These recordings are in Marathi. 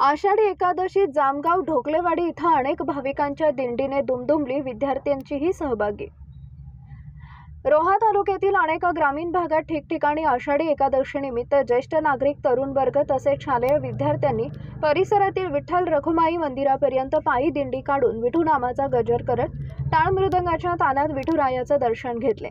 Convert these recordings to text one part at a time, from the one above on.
आषाढी एकादशी जामगाव ढोकलेवाडी इथं अनेक भाविकांच्या दिंडीने दुमदुमली, विद्यार्थ्यांचीही सहभागी। रोहा तालुक्यातील अनेक ग्रामीण भागात ठिकठिकाणी आषाढी एकादशीनिमित्त ज्येष्ठ नागरिक, तरुण वर्ग तसेच शालेय विद्यार्थ्यांनी परिसरातील विठ्ठल रखुमाई मंदिरापर्यंत पायी दिंडी काढून विठू नामाचा गजर करत टाळ मृदंगाच्या तालात विठुरायाचे दर्शन घेतले।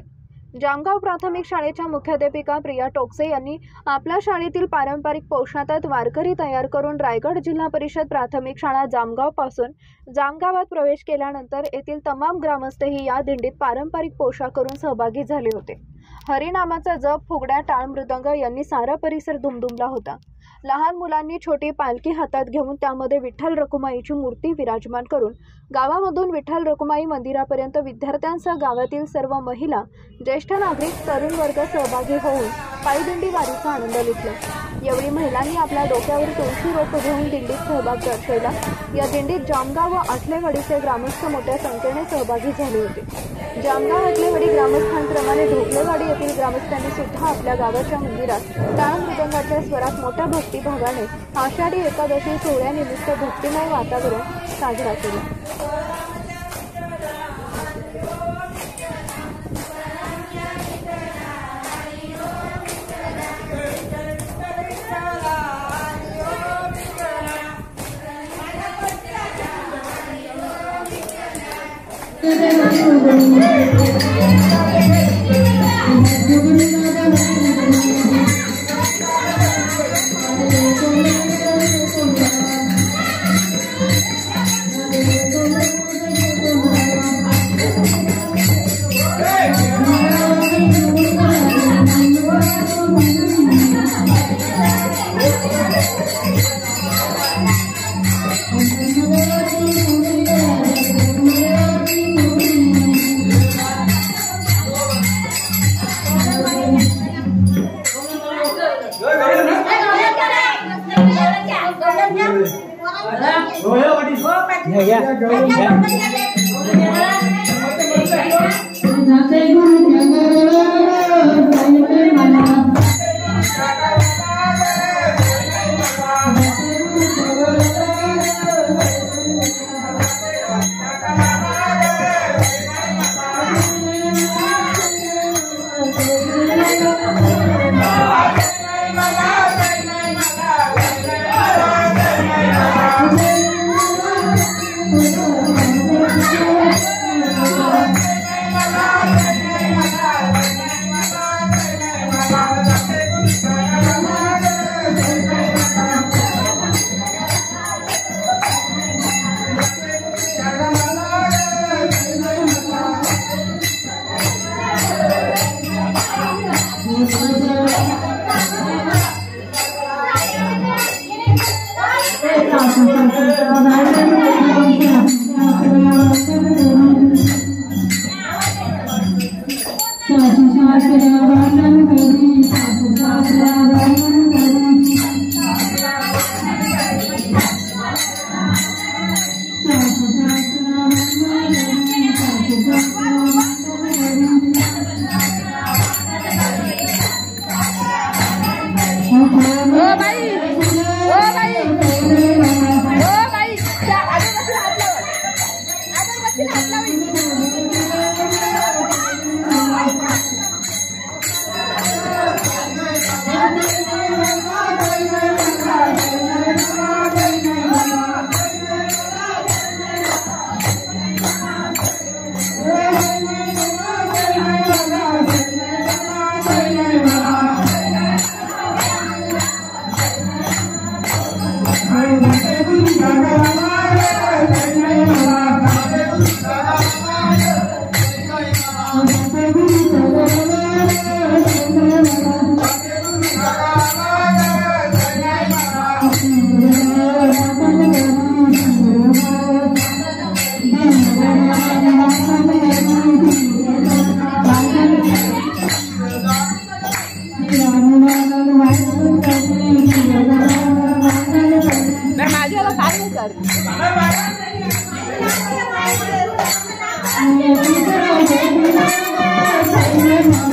जामगाव प्राथमिक शाळेच्या मुख्याध्यापिका प्रिया टोकसे यांनी आपल्या शाळेतील पारंपरिक पोशाखात वारकरी तयार करून रायगड जिल्हा परिषद प्राथमिक शाळा जामगाव पासून जामगावात प्रवेश केल्यानंतर येथील तमाम ग्रामस्थही या दिंडीत पारंपरिक पोशाख करून सहभागी झाले होते। हरिनामाचा जप, फुगड्या, टाळ मृदंग यांनी सारा परिसर दुमदुमला होता। लहान मुलांनी छोटी पालखी हातात घेऊन त्यामध्ये विठ्ठल रखुमाईची मूर्ती विराजमान करून गावामधून विठ्ठल रखुमाई मंदिरापर्यंत विद्यार्थ्यांसह गावातील सर्व महिला, ज्येष्ठ नागरिक, तरुण वर्ग सहभागी होऊन पायदिंडी वारीचा आनंद लुटला। यावेळी महिलांनी आपल्या डोक्यावर तुळशी रोप घेऊन दिंडीत सहभाग दर्शवला। या दिंडीत जामगाव व आटलेवाडीचे ग्रामस्थ मोठ्या संख्येने सहभागी झाले होते। जामगाव आटलेवाडी ग्रामस्थांप्रमाणे ढोकलेवाडी येथील ग्रामस्थांनी सुद्धा आपल्या गावाच्या मंदिरात टाळ मृदंगाच्या स्वरात मोठ्या भक्तिभावाने आषाढी एकादशी सोहळ्यानिमित्त भक्तिमय वातावरण साजरा केले। कर